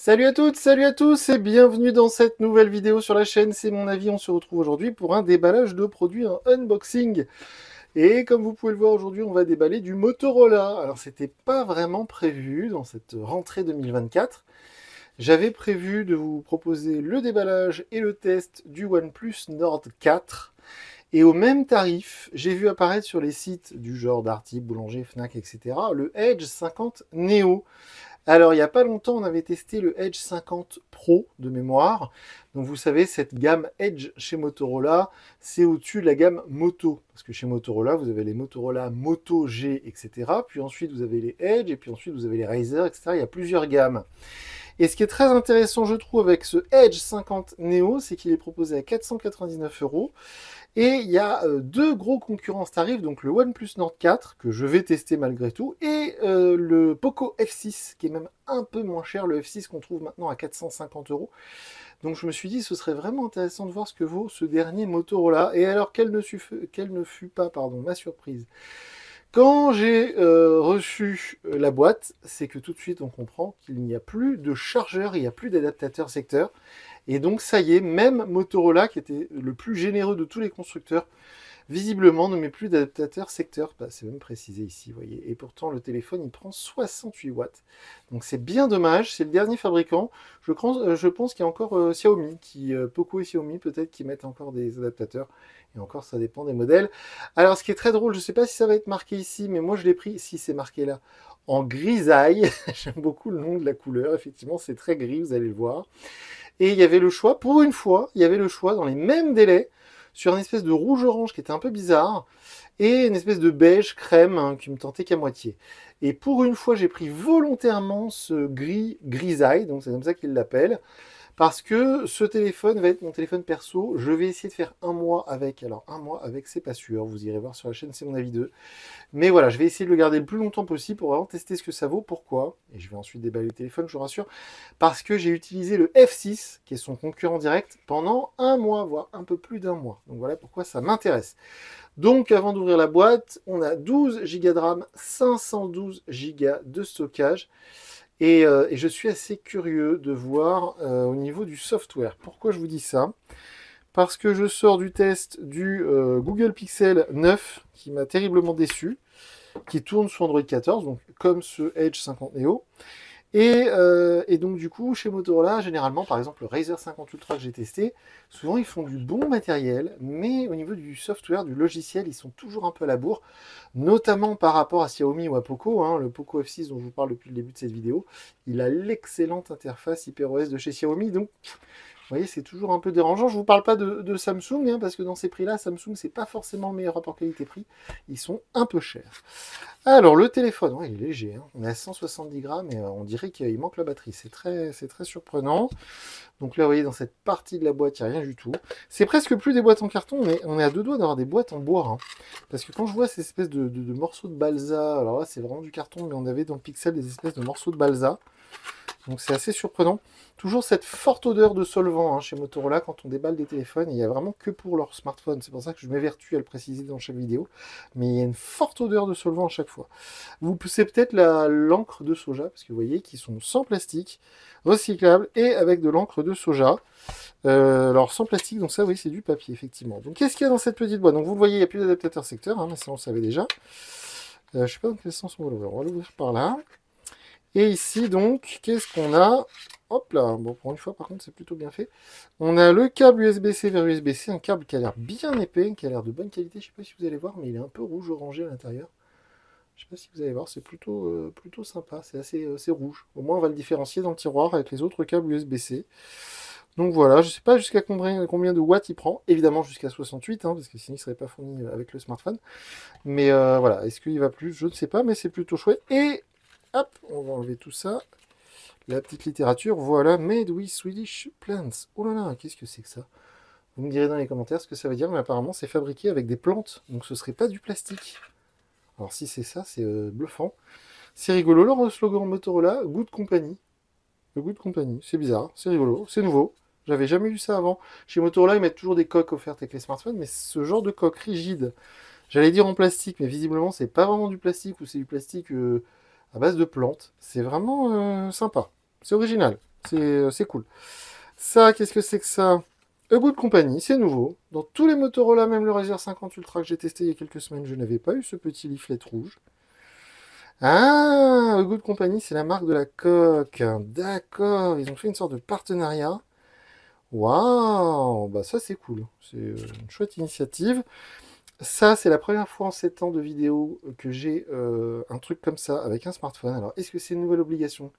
Salut à toutes, salut à tous et bienvenue dans cette nouvelle vidéo sur la chaîne. C'est mon avis, on se retrouve aujourd'hui pour un déballage de produits, un unboxing. Et comme vous pouvez le voir aujourd'hui, on va déballer du Motorola. Alors c'était pas vraiment prévu dans cette rentrée 2024. J'avais prévu de vous proposer le déballage et le test du OnePlus Nord 4. Et au même tarif, j'ai vu apparaître sur les sites du genre Darty, Boulanger, Fnac, etc. le Edge 50 Neo. Alors, il n'y a pas longtemps, on avait testé le Edge 50 Pro de mémoire. Donc, vous savez, cette gamme Edge chez Motorola, c'est au-dessus de la gamme Moto. Parce que chez Motorola, vous avez les Motorola Moto G, etc. Puis ensuite, vous avez les Edge, et puis ensuite, vous avez les Razer, etc. Il y a plusieurs gammes. Et ce qui est très intéressant, je trouve, avec ce Edge 50 Neo, c'est qu'il est proposé à 499 €. Et il y a deux gros concurrents tarifs, donc le OnePlus Nord 4, que je vais tester malgré tout, et le Poco F6, qui est même un peu moins cher, le F6 qu'on trouve maintenant à 450 €. Donc je me suis dit, ce serait vraiment intéressant de voir ce que vaut ce dernier Motorola. Et alors, quelle ne fut pas ma surprise quand j'ai reçu la boîte, c'est que tout de suite on comprend qu'il n'y a plus de chargeur, il n'y a plus d'adaptateur secteur. Et donc ça y est, même Motorola, qui était le plus généreux de tous les constructeurs, visiblement ne met plus d'adaptateur secteur. Bah, c'est même précisé ici, vous voyez. Et pourtant le téléphone il prend 68 watts. Donc c'est bien dommage, c'est le dernier fabricant. Je pense qu'il y a encore Xiaomi, Poco et Xiaomi peut-être qui mettent encore des adaptateurs. Et encore ça dépend des modèles. Alors ce qui est très drôle, je ne sais pas si ça va être marqué ici, mais moi je l'ai pris, si c'est marqué là, en grisaille. J'aime beaucoup le nom de la couleur, effectivement c'est très gris, vous allez le voir. Et il y avait le choix, pour une fois, il y avait le choix dans les mêmes délais, sur une espèce de rouge-orange qui était un peu bizarre, et une espèce de beige crème hein, qui me tentait qu'à moitié. Et pour une fois, j'ai pris volontairement ce gris grisaille, donc c'est comme ça qu'ils l'appellent, parce que ce téléphone va être mon téléphone perso. Je vais essayer de faire un mois avec. Alors un mois avec, c'est pas sûr, vous irez voir sur la chaîne, c'est mon avis 2. Mais voilà, je vais essayer de le garder le plus longtemps possible pour vraiment tester ce que ça vaut. Pourquoi? Et je vais ensuite déballer le téléphone, je vous rassure. Parce que j'ai utilisé le F6, qui est son concurrent direct, pendant un mois, voire un peu plus d'un mois. Donc voilà pourquoi ça m'intéresse. Donc avant d'ouvrir la boîte, on a 12 Go de RAM, 512 Go de stockage. Et je suis assez curieux de voir au niveau du software. Pourquoi je vous dis ça? Parce que je sors du test du Google Pixel 9 qui m'a terriblement déçu, qui tourne sous Android 14, donc comme ce Edge 50 Neo. Et donc du coup, chez Motorola, généralement, par exemple le Razer 50 Ultra que j'ai testé, souvent ils font du bon matériel, mais au niveau du software, du logiciel, ils sont toujours un peu à la bourre, notamment par rapport à Xiaomi ou à Poco, hein, le Poco F6 dont je vous parle depuis le début de cette vidéo, il a l'excellente interface HyperOS de chez Xiaomi, donc vous voyez, c'est toujours un peu dérangeant. Je ne vous parle pas de Samsung, hein, parce que dans ces prix-là, Samsung, c'est pas forcément le meilleur rapport qualité-prix. Ils sont un peu chers. Alors, le téléphone, ouais, il est léger. Hein. On est à 170 grammes et on dirait qu'il manque la batterie. C'est très surprenant. Donc là, vous voyez, dans cette partie de la boîte, il n'y a rien du tout. C'est presque plus des boîtes en carton, mais on est à deux doigts d'avoir des boîtes en bois. Hein. Parce que quand je vois ces espèces de morceaux de balsa, alors là, c'est vraiment du carton, mais on avait dans le Pixel des espèces de morceaux de balsa. Donc c'est assez surprenant. Toujours cette forte odeur de solvant hein, chez Motorola quand on déballe des téléphones. Il n'y a vraiment que pour leur smartphone. C'est pour ça que je m'évertue à le préciser dans chaque vidéo. Mais il y a une forte odeur de solvant à chaque fois. Vous poussez peut-être l'encre de soja, parce que vous voyez qu'ils sont sans plastique, recyclables et avec de l'encre de soja. Alors sans plastique, donc ça oui c'est du papier effectivement. Donc qu'est-ce qu'il y a dans cette petite boîte? Donc vous le voyez, il n'y a plus d'adaptateur secteur, hein, mais ça on le savait déjà. Je ne sais pas dans quel sens on va l'ouvrir. On va l'ouvrir par là. Et ici, donc, qu'est-ce qu'on a? Hop là, bon, pour une fois, par contre, c'est plutôt bien fait. On a le câble USB-C vers USB-C, un câble qui a l'air bien épais, qui a l'air de bonne qualité. Je ne sais pas si vous allez voir, mais il est un peu rouge-orangé à l'intérieur. Je ne sais pas si vous allez voir, c'est plutôt sympa, c'est assez rouge. Au moins, on va le différencier dans le tiroir avec les autres câbles USB-C. Donc voilà, je ne sais pas jusqu'à combien de watts il prend. Évidemment, jusqu'à 68, hein, parce que sinon, il ne serait pas fourni avec le smartphone. Mais voilà, est-ce qu'il va plus? Je ne sais pas, mais c'est plutôt chouette. Et hop, on va enlever tout ça. La petite littérature, voilà, Made with Swedish Plants. Oh là là, qu'est-ce que c'est que ça? Vous me direz dans les commentaires ce que ça veut dire, mais apparemment c'est fabriqué avec des plantes, donc ce serait pas du plastique. Alors si c'est ça, c'est bluffant. C'est rigolo, leur slogan Motorola, Good Company. Le Good Company, c'est bizarre, c'est rigolo, c'est nouveau. J'avais jamais vu ça avant. Chez Motorola, ils mettent toujours des coques offertes avec les smartphones, mais ce genre de coque rigide, j'allais dire en plastique, mais visiblement c'est pas vraiment du plastique, ou c'est du plastique à base de plantes. C'est vraiment sympa. C'est original. C'est cool. Ça, qu'est-ce que c'est que ça? Good Company, c'est nouveau. Dans tous les Motorola, même le Razr 50 Ultra que j'ai testé il y a quelques semaines, je n'avais pas eu ce petit leaflet rouge. Ah, Good Company, c'est la marque de la coque. D'accord, ils ont fait une sorte de partenariat. Waouh, bah ça c'est cool. C'est une chouette initiative. Ça, c'est la première fois en 7 ans de vidéo que j'ai un truc comme ça avec un smartphone. Alors, est-ce que c'est une nouvelle obligation?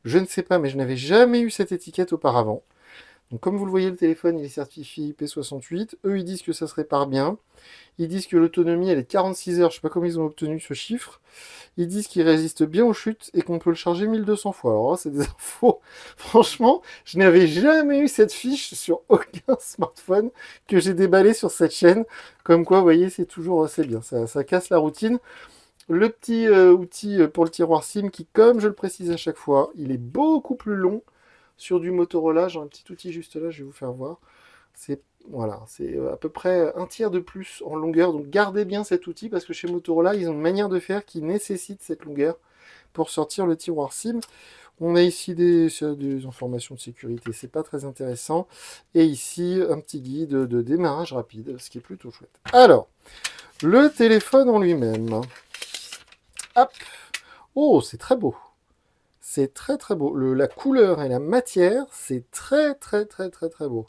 Je ne sais pas, mais je n'avais jamais eu cette étiquette auparavant. Donc, comme vous le voyez, le téléphone, il est certifié IP68. Eux, ils disent que ça se répare bien. Ils disent que l'autonomie, elle est de 46 heures. Je ne sais pas comment ils ont obtenu ce chiffre. Ils disent qu'il résiste bien aux chutes et qu'on peut le charger 1200 fois. Alors là, c'est des infos. Franchement, je n'avais jamais eu cette fiche sur aucun smartphone que j'ai déballé sur cette chaîne. Comme quoi, vous voyez, c'est toujours assez bien. Ça casse la routine. Le petit outil pour le tiroir SIM qui, comme je le précise à chaque fois, il est beaucoup plus long sur du Motorola. J'ai un petit outil juste là, je vais vous faire voir. C'est voilà, c'est à peu près un tiers de plus en longueur. Donc gardez bien cet outil parce que chez Motorola, ils ont une manière de faire qui nécessite cette longueur pour sortir le tiroir SIM. On a ici des informations de sécurité, c'est pas très intéressant. Et ici, un petit guide de démarrage rapide, ce qui est plutôt chouette. Alors, le téléphone en lui-même. Hop. Oh, c'est très beau. C'est très très beau. La couleur et la matière, c'est très très très très très beau.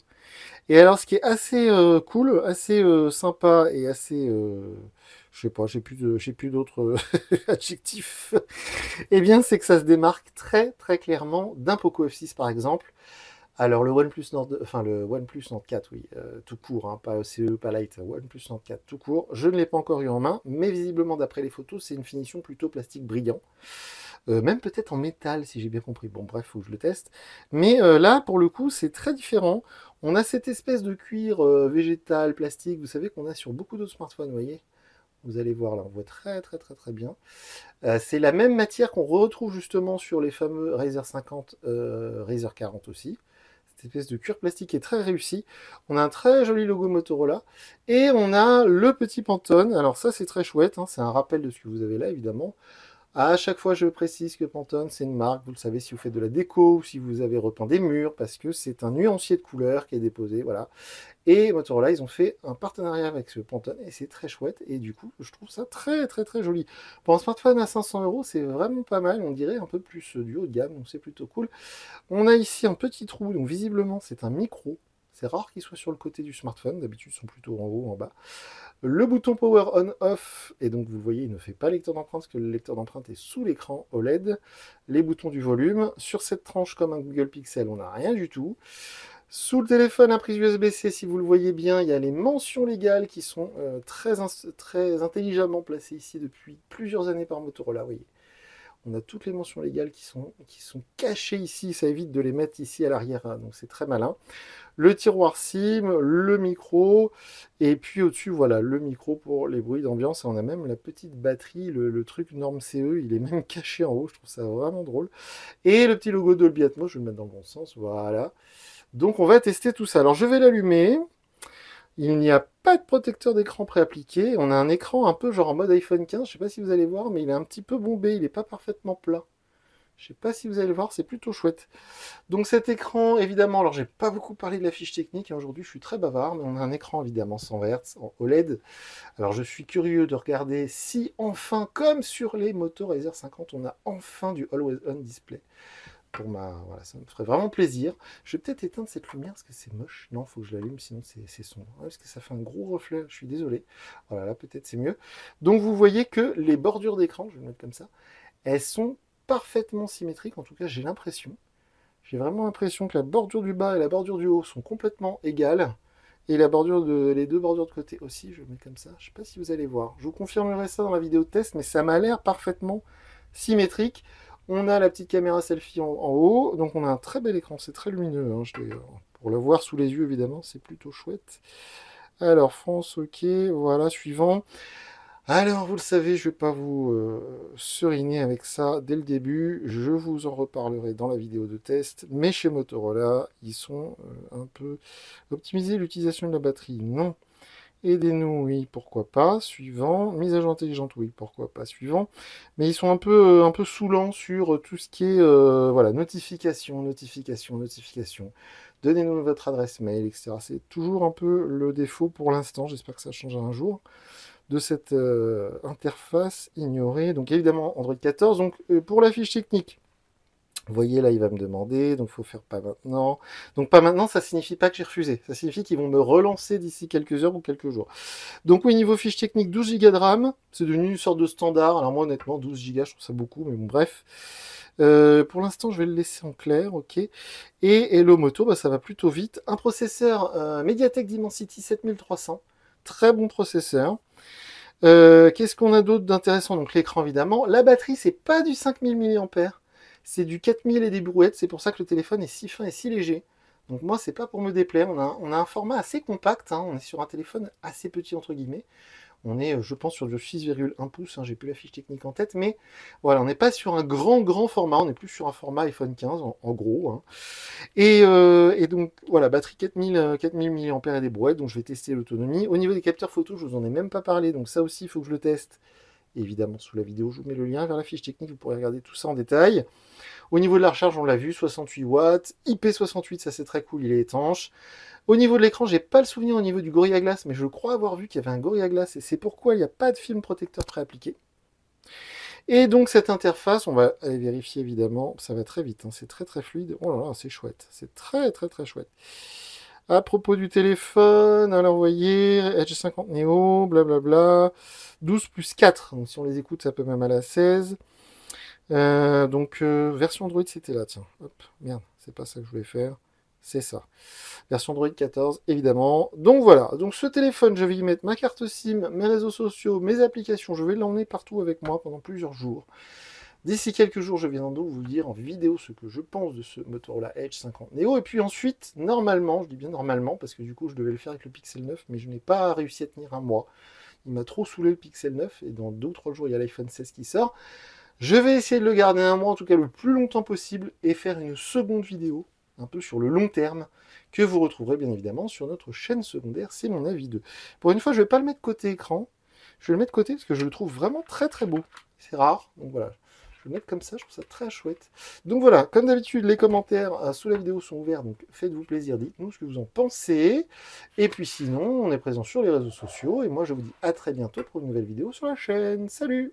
Et alors, ce qui est assez cool, assez sympa et assez, je sais pas, j'ai plus d'autres adjectifs. Eh bien, c'est que ça se démarque très très clairement d'un Poco F6 par exemple. Alors le OnePlus Nord 4, oui, tout court, hein, pas CE, pas Lite, OnePlus Nord 4 tout court. Je ne l'ai pas encore eu en main, mais visiblement d'après les photos, c'est une finition plutôt plastique brillant. Même peut-être en métal, si j'ai bien compris. Bon, bref, faut que je le teste. Mais là, pour le coup, c'est très différent. On a cette espèce de cuir végétal, plastique, vous savez qu'on a sur beaucoup d'autres smartphones, vous voyez. Vous allez voir là, on voit très très très très bien. C'est la même matière qu'on retrouve justement sur les fameux Razer 50, Razer 40 aussi. Cette espèce de cuir plastique est très réussi. On a un très joli logo Motorola. Et on a le petit Pantone. Alors ça c'est très chouette, hein. C'est un rappel de ce que vous avez là évidemment. À chaque fois, je précise que Pantone, c'est une marque, vous le savez, si vous faites de la déco ou si vous avez repeint des murs, parce que c'est un nuancier de couleurs qui est déposé, voilà. Et Motorola, ils ont fait un partenariat avec ce Pantone, et c'est très chouette, et du coup, je trouve ça très très très joli. Pour un smartphone à 500 euros, c'est vraiment pas mal, on dirait un peu plus du haut de gamme, donc c'est plutôt cool. On a ici un petit trou, donc visiblement, c'est un micro. C'est rare qu'il soit sur le côté du smartphone, d'habitude, ils sont plutôt en haut ou en bas. Le bouton Power On-Off, et donc vous le voyez, il ne fait pas lecteur d'empreinte, parce que le lecteur d'empreinte est sous l'écran OLED. Les boutons du volume. Sur cette tranche, comme un Google Pixel, on n'a rien du tout. Sous le téléphone, la prise USB-C, si vous le voyez bien, il y a les mentions légales qui sont très intelligemment placées ici depuis plusieurs années par Motorola, vous voyez. On a toutes les mentions légales qui sont cachées ici, ça évite de les mettre ici à l'arrière, hein, donc c'est très malin. Le tiroir SIM, le micro, et puis au-dessus, voilà, le micro pour les bruits d'ambiance. Et on a même la petite batterie, le truc norme CE, il est même caché en haut, je trouve ça vraiment drôle. Et le petit logo Dolby Atmos, je vais le mettre dans le bon sens, voilà. Donc on va tester tout ça. Alors je vais l'allumer. Il n'y a pas de protecteur d'écran préappliqué. On a un écran un peu genre en mode iPhone 15, je ne sais pas si vous allez voir, mais il est un petit peu bombé, il n'est pas parfaitement plat. Je ne sais pas si vous allez le voir, c'est plutôt chouette. Donc cet écran, évidemment, alors j'ai pas beaucoup parlé de la fiche technique, hein, aujourd'hui je suis très bavard, mais on a un écran évidemment 100 Hz en OLED. Alors je suis curieux de regarder si enfin, comme sur les Moto Razr 50, on a enfin du Always On Display. Voilà, ça me ferait vraiment plaisir. Je vais peut-être éteindre cette lumière parce que c'est moche. Non, il faut que je l'allume, sinon c'est sombre. Ouais, parce que ça fait un gros reflet, je suis désolé. Voilà, là peut-être c'est mieux. Donc vous voyez que les bordures d'écran, je vais le mettre comme ça, elles sont parfaitement symétriques, en tout cas j'ai l'impression. J'ai vraiment l'impression que la bordure du bas et la bordure du haut sont complètement égales. Et les deux bordures de côté aussi, je le mets comme ça. Je ne sais pas si vous allez voir. Je vous confirmerai ça dans la vidéo de test, mais ça m'a l'air parfaitement symétrique. On a la petite caméra selfie en haut, donc on a un très bel écran, c'est très lumineux. Hein, pour le voir sous les yeux, évidemment, c'est plutôt chouette. Alors, France, ok, voilà, suivant. Alors, vous le savez, je ne vais pas vous seriner avec ça dès le début. Je vous en reparlerai dans la vidéo de test. Mais chez Motorola, ils sont un peu optimisés l'utilisation de la batterie. Non. Aidez-nous, oui, pourquoi pas. Suivant. Mise à jour intelligente, oui, pourquoi pas. Suivant. Mais ils sont un peu saoulants sur tout ce qui est voilà, notification, notification, notification. Donnez-nous votre adresse mail, etc. C'est toujours un peu le défaut pour l'instant. J'espère que ça changera un jour de cette interface ignorée. Donc évidemment Android 14. Donc pour la fiche technique, vous voyez là il va me demander, donc il faut faire pas maintenant. Donc pas maintenant, ça signifie pas que j'ai refusé. Ça signifie qu'ils vont me relancer d'ici quelques heures ou quelques jours. Donc oui, niveau fiche technique, 12 Go de RAM, c'est devenu une sorte de standard. Alors moi honnêtement, 12 Go, je trouve ça beaucoup, mais bon bref. Pour l'instant, je vais le laisser en clair, ok. Et Hello Moto, bah, ça va plutôt vite. Un processeur MediaTek Dimensity 7300, très bon processeur. Qu'est-ce qu'on a d'autre d'intéressant? Donc l'écran évidemment. La batterie, c'est pas du 5000 mAh, c'est du 4000 et des brouettes. C'est pour ça que le téléphone est si fin et si léger. Donc moi, c'est pas pour me déplaire. On a un format assez compact. Hein. On est sur un téléphone assez petit entre guillemets. On est, je pense, sur du 6,1 pouces. Hein. J'ai plus la fiche technique en tête, mais voilà, on n'est pas sur un grand format. On est plus sur un format iPhone 15 en gros. Hein. Et donc voilà, batterie 4000 mAh et des brouettes, donc je vais tester l'autonomie. Au niveau des capteurs photos, je vous en ai même pas parlé, donc ça aussi il faut que je le teste. Évidemment sous la vidéo, je vous mets le lien vers la fiche technique, vous pourrez regarder tout ça en détail. Au niveau de la recharge, on l'a vu, 68 watts, IP68, ça c'est très cool, il est étanche. Au niveau de l'écran, j'ai pas le souvenir au niveau du Gorilla Glass, mais je crois avoir vu qu'il y avait un Gorilla Glass, et c'est pourquoi il n'y a pas de film protecteur préappliqué. Et donc cette interface, on va aller vérifier évidemment, ça va très vite, hein, c'est très fluide. Oh là là, c'est chouette, c'est très chouette. À propos du téléphone, alors vous voyez, Edge 50 Neo, blablabla, 12 plus 4, donc si on les écoute, ça peut même aller à 16. Version Android, c'était là, tiens. Hop, merde, c'est pas ça que je voulais faire. C'est ça. Version Android 14, évidemment. Donc voilà, donc ce téléphone, je vais y mettre ma carte SIM, mes réseaux sociaux, mes applications. Je vais l'emmener partout avec moi pendant plusieurs jours. D'ici quelques jours, je viendrai donc vous dire en vidéo ce que je pense de ce Motorola Edge 50 Neo. Et puis ensuite, normalement, je dis bien normalement, parce que du coup, je devais le faire avec le Pixel 9, mais je n'ai pas réussi à tenir un mois. Il m'a trop saoulé le Pixel 9, et dans 2 ou 3 jours, il y a l'iPhone 16 qui sort. Je vais essayer de le garder un mois, en tout cas le plus longtemps possible, et faire une seconde vidéo, un peu sur le long terme, que vous retrouverez bien évidemment sur notre chaîne secondaire, c'est mon avis 2. Pour une fois, je ne vais pas le mettre côté écran, je vais le mettre côté parce que je le trouve vraiment très beau. C'est rare, donc voilà. Je vais le mettre comme ça, je trouve ça très chouette. Donc voilà, comme d'habitude, les commentaires sous la vidéo sont ouverts, donc faites-vous plaisir, dites-nous ce que vous en pensez. Et puis sinon, on est présent sur les réseaux sociaux, et moi je vous dis à très bientôt pour une nouvelle vidéo sur la chaîne. Salut!